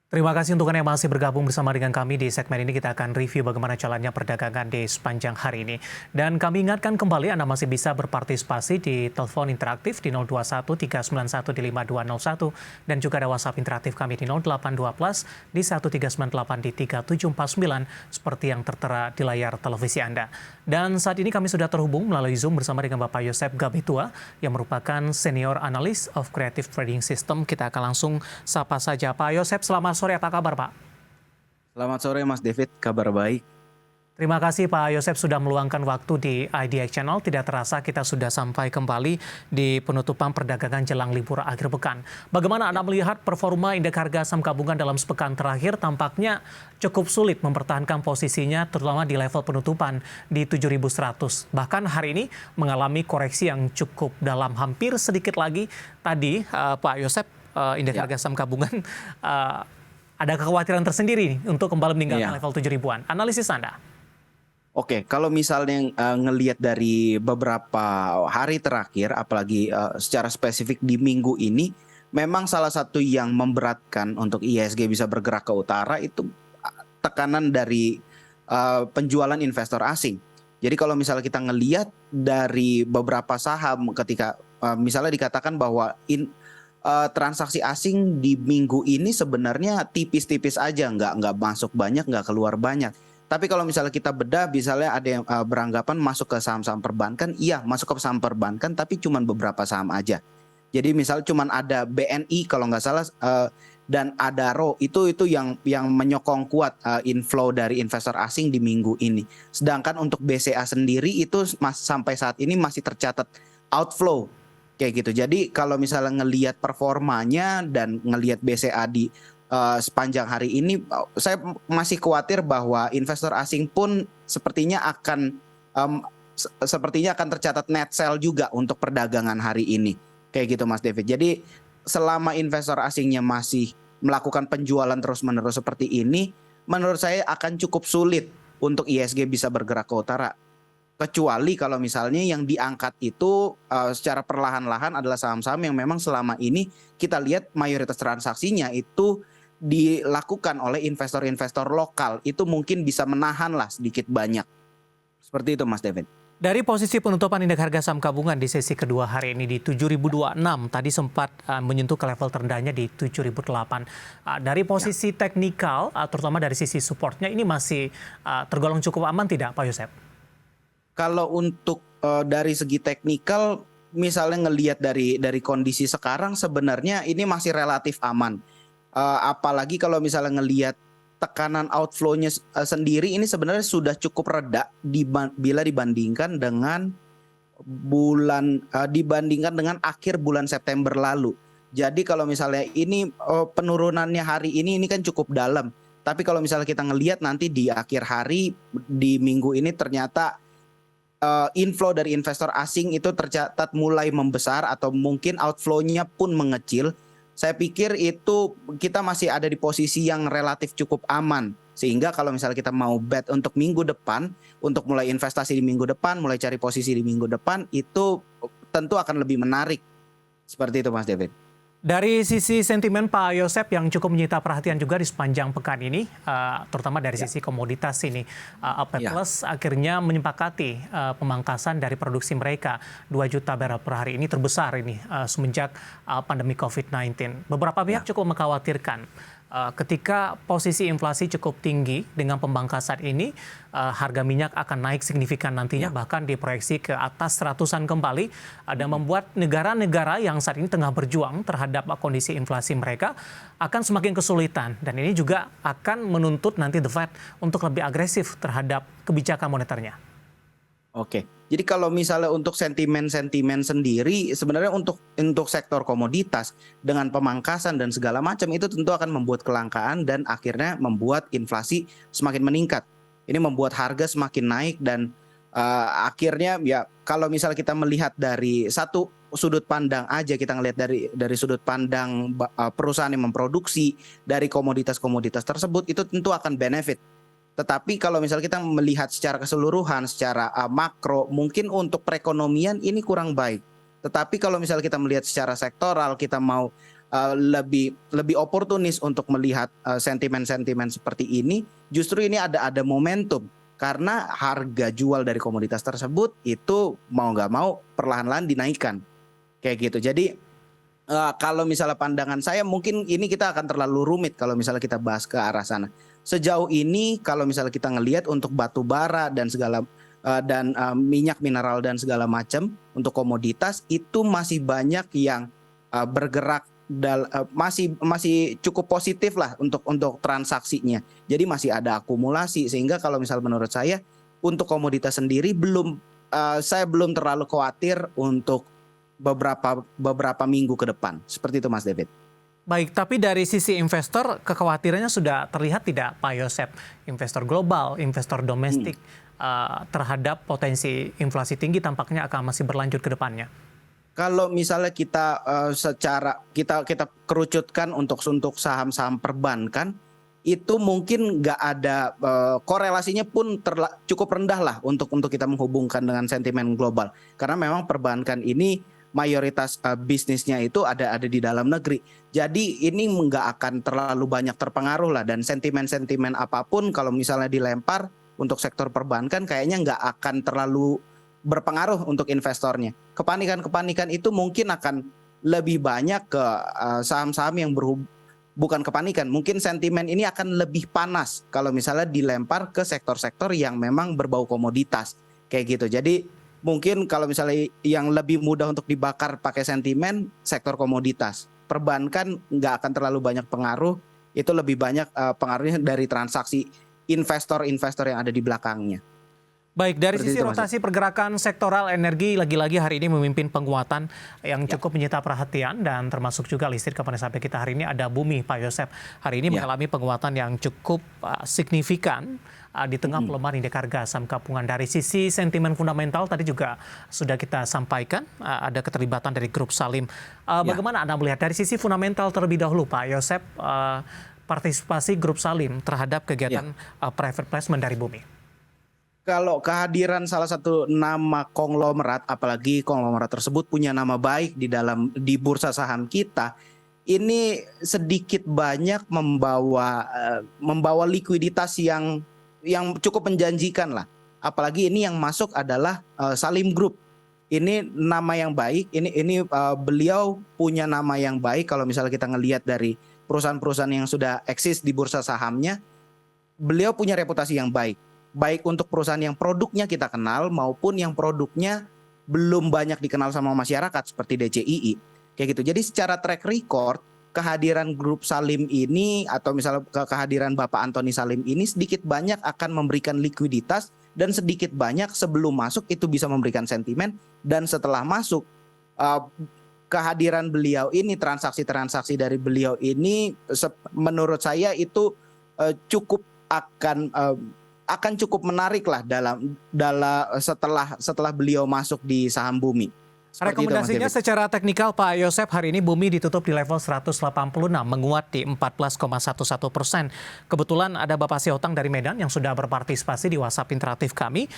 Terima kasih untuk Anda yang masih bergabung bersama dengan kami di segmen ini. Kita akan review bagaimana jalannya perdagangan di sepanjang hari ini. Dan kami ingatkan kembali Anda masih bisa berpartisipasi di telepon interaktif di 021 391 di 5201 dan juga ada WhatsApp interaktif kami di 082 plus di 1398 di 3749 seperti yang tertera di layar televisi Anda. Dan saat ini kami sudah terhubung melalui Zoom bersama dengan Bapak Yosep Gabitua yang merupakan Senior Analyst of Creative Trading System. Kita akan langsung sapa saja. Pak Yosep, selamat sore, apa kabar Pak? Selamat sore Mas David, kabar baik. Terima kasih Pak Yosep sudah meluangkan waktu di IDX Channel. Tidak terasa kita sudah sampai kembali di penutupan perdagangan jelang libur akhir pekan. Bagaimana Anda melihat performa indeks harga saham gabungan dalam sepekan terakhir? Tampaknya cukup sulit mempertahankan posisinya terutama di level penutupan di 7.100. Bahkan hari ini mengalami koreksi yang cukup dalam, hampir sedikit lagi tadi Pak Yosep indeks harga saham gabungan ada kekhawatiran tersendiri untuk kembali meninggalkan level 7 ribuan. Analisis Anda? Oke, kalau misalnya ngelihat dari beberapa hari terakhir, apalagi secara spesifik di minggu ini, memang salah satu yang memberatkan untuk IHSG bisa bergerak ke utara itu tekanan dari penjualan investor asing. Jadi kalau misalnya kita ngelihat dari beberapa saham ketika misalnya dikatakan bahwa transaksi asing di minggu ini sebenarnya tipis-tipis aja, nggak masuk banyak, nggak keluar banyak. Tapi kalau misalnya kita bedah, misalnya ada yang beranggapan masuk ke saham-saham perbankan, iya masuk ke saham perbankan, tapi cuma beberapa saham aja. Jadi misalnya cuma ada BNI kalau nggak salah dan Adaro itu yang menyokong kuat inflow dari investor asing di minggu ini. Sedangkan untuk BCA sendiri itu sampai saat ini masih tercatat outflow kayak gitu. Jadi kalau misalnya ngelihat performanya dan ngelihat BCA di sepanjang hari ini, saya masih khawatir bahwa investor asing pun sepertinya akan tercatat net sell juga untuk perdagangan hari ini, kayak gitu Mas David. Jadi selama investor asingnya masih melakukan penjualan terus-menerus seperti ini, menurut saya akan cukup sulit untuk IHSG bisa bergerak ke utara. Kecuali kalau misalnya yang diangkat itu secara perlahan-lahan adalah saham-saham yang memang selama ini kita lihat mayoritas transaksinya itu dilakukan oleh investor-investor lokal, itu mungkin bisa menahan lah sedikit banyak. Seperti itu Mas David. Dari posisi penutupan indeks harga saham gabungan di sesi kedua hari ini di 7.026, tadi sempat menyentuh ke level terendahnya di 7.008. Dari posisi teknikal, terutama dari sisi supportnya, ini masih tergolong cukup aman tidak Pak Yosep? Kalau untuk dari segi teknikal, misalnya ngelihat dari kondisi sekarang, sebenarnya ini masih relatif aman. Apalagi kalau misalnya ngelihat tekanan outflow-nya sendiri ini sebenarnya sudah cukup reda bila dibandingkan dengan akhir bulan September lalu. Jadi kalau misalnya ini penurunannya hari ini kan cukup dalam. Tapi kalau misalnya kita ngelihat nanti di akhir hari di minggu ini ternyata inflow dari investor asing itu tercatat mulai membesar atau mungkin outflow-nya pun mengecil. Saya pikir itu kita masih ada di posisi yang relatif cukup aman. Sehingga kalau misalnya kita mau bet untuk minggu depan, untuk mulai investasi di minggu depan, mulai cari posisi di minggu depan, itu tentu akan lebih menarik. Seperti itu Mas David. Dari sisi sentimen Pak Yosep yang cukup menyita perhatian juga di sepanjang pekan ini, terutama dari sisi komoditas ini, OPEC Plus akhirnya menyepakati pemangkasan dari produksi mereka 2 juta barel per hari ini terbesar ini semenjak pandemi COVID-19. Beberapa pihak cukup mengkhawatirkan ketika posisi inflasi cukup tinggi dengan pembangkasan ini, harga minyak akan naik signifikan nantinya, bahkan diproyeksi ke atas 100-an kembali, dan membuat negara-negara yang saat ini tengah berjuang terhadap kondisi inflasi mereka akan semakin kesulitan. Dan ini juga akan menuntut nanti The Fed untuk lebih agresif terhadap kebijakan moneternya. Oke, jadi kalau misalnya untuk sentimen-sentimen sendiri, sebenarnya untuk sektor komoditas dengan pemangkasan dan segala macam itu tentu akan membuat kelangkaan dan akhirnya membuat inflasi semakin meningkat. Ini membuat harga semakin naik dan akhirnya ya kalau misalnya kita melihat dari satu sudut pandang aja, kita ngelihat dari sudut pandang perusahaan yang memproduksi dari komoditas-komoditas tersebut, itu tentu akan benefit. Tetapi kalau misalnya kita melihat secara keseluruhan, secara makro, mungkin untuk perekonomian ini kurang baik. Tetapi kalau misalnya kita melihat secara sektoral, kita mau lebih lebih oportunis untuk melihat sentimen-sentimen seperti ini, justru ini ada momentum karena harga jual dari komoditas tersebut itu mau nggak mau perlahan-lahan dinaikkan kayak gitu. Jadi kalau misalnya pandangan saya mungkin ini kita akan terlalu rumit kalau misalnya kita bahas ke arah sana. Sejauh ini kalau misalnya kita ngelihat untuk batu bara dan segala minyak mineral dan segala macam untuk komoditas itu masih banyak yang bergerak masih cukup positif lah untuk transaksinya. Jadi masih ada akumulasi sehingga kalau misal menurut saya untuk komoditas sendiri saya belum terlalu khawatir untuk beberapa minggu ke depan. Seperti itu Mas David. Baik, tapi dari sisi investor kekhawatirannya sudah terlihat tidak Pak Yosep? Investor global, investor domestik terhadap potensi inflasi tinggi tampaknya akan masih berlanjut ke depannya. Kalau misalnya kita kita kerucutkan untuk saham-saham perbankan itu mungkin nggak ada korelasinya pun cukup rendah lah untuk kita menghubungkan dengan sentimen global karena memang perbankan ini mayoritas bisnisnya itu ada di dalam negeri. Jadi ini nggak akan terlalu banyak terpengaruh lah dan sentimen-sentimen apapun kalau misalnya dilempar untuk sektor perbankan kayaknya nggak akan terlalu berpengaruh untuk investornya. Kepanikan itu mungkin akan lebih banyak ke saham-saham yang bukan kepanikan. Mungkin sentimen ini akan lebih panas kalau misalnya dilempar ke sektor-sektor yang memang berbau komoditas kayak gitu. Jadi mungkin kalau misalnya yang lebih mudah untuk dibakar pakai sentimen sektor komoditas. Perbankan nggak akan terlalu banyak pengaruh. Itu lebih banyak pengaruhnya dari transaksi investor-investor yang ada di belakangnya. Baik, dari sisi rotasi pergerakan sektoral energi lagi-lagi hari ini memimpin penguatan yang cukup menyita perhatian dan termasuk juga listrik kepada sampai kita hari ini ada Bumi, Pak Yosep. Hari ini mengalami penguatan yang cukup signifikan di tengah pelemahan indeks harga saham gabungan. Dari sisi sentimen fundamental tadi juga sudah kita sampaikan ada keterlibatan dari grup Salim. Bagaimana Anda melihat dari sisi fundamental terlebih dahulu, Pak Yosep, partisipasi grup Salim terhadap kegiatan private placement dari Bumi? Kalau kehadiran salah satu nama konglomerat, apalagi konglomerat tersebut punya nama baik di bursa saham kita, ini sedikit banyak membawa likuiditas yang cukup menjanjikan lah. Apalagi ini yang masuk adalah Salim Group. Ini nama yang baik. Ini beliau punya nama yang baik. Kalau misalnya kita ngelihat dari perusahaan-perusahaan yang sudah eksis di bursa sahamnya, beliau punya reputasi yang baik. Baik untuk perusahaan yang produknya kita kenal maupun yang produknya belum banyak dikenal sama masyarakat seperti DCII kayak gitu. Jadi secara track record kehadiran grup Salim ini atau misalnya kehadiran Bapak Antoni Salim ini sedikit banyak akan memberikan likuiditas dan sedikit banyak sebelum masuk itu bisa memberikan sentimen dan setelah masuk kehadiran beliau ini transaksi-transaksi dari beliau ini menurut saya itu cukup akan cukup menarik lah setelah beliau masuk di saham Bumi. Seperti rekomendasinya itu, secara teknikal Pak Yosep hari ini Bumi ditutup di level 186 menguat di 14,11%. Kebetulan ada Bapak Siotang dari Medan yang sudah berpartisipasi di WhatsApp interaktif kami.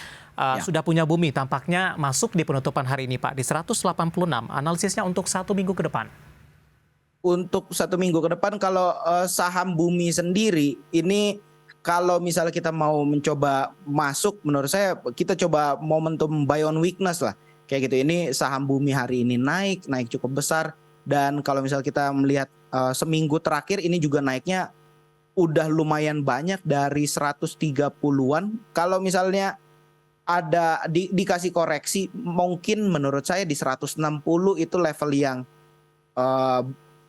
Sudah punya Bumi tampaknya masuk di penutupan hari ini Pak di 186. Analisisnya untuk 1 minggu ke depan. Untuk 1 minggu ke depan kalau saham Bumi sendiri ini kalau misalnya kita mau mencoba masuk, menurut saya kita coba momentum buy on weakness lah. Kayak gitu, ini saham Bumi hari ini naik cukup besar. Dan kalau misalnya kita melihat seminggu terakhir ini juga naiknya udah lumayan banyak dari 130-an. Kalau misalnya ada dikasih koreksi, mungkin menurut saya di 160 itu level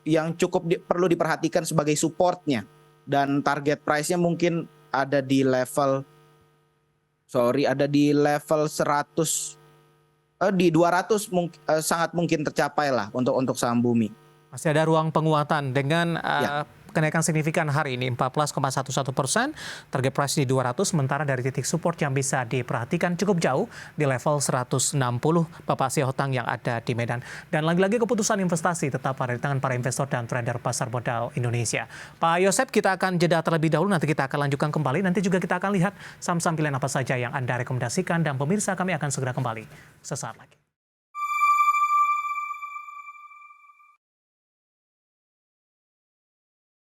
yang cukup perlu diperhatikan sebagai supportnya. Dan target price-nya mungkin ada di level 100 di 200 sangat mungkin tercapai lah untuk saham Bumi. Masih ada ruang penguatan dengan kenaikan signifikan hari ini 14,11%, target price di 200, sementara dari titik support yang bisa diperhatikan cukup jauh di level 160 Bapak Siotang yang ada di Medan. Dan lagi-lagi keputusan investasi tetap ada di tangan para investor dan trader pasar modal Indonesia. Pak Yosep, kita akan jeda terlebih dahulu, nanti kita akan lanjutkan kembali, nanti juga kita akan lihat saham-saham pilihan apa saja yang Anda rekomendasikan dan pemirsa kami akan segera kembali sesaat lagi.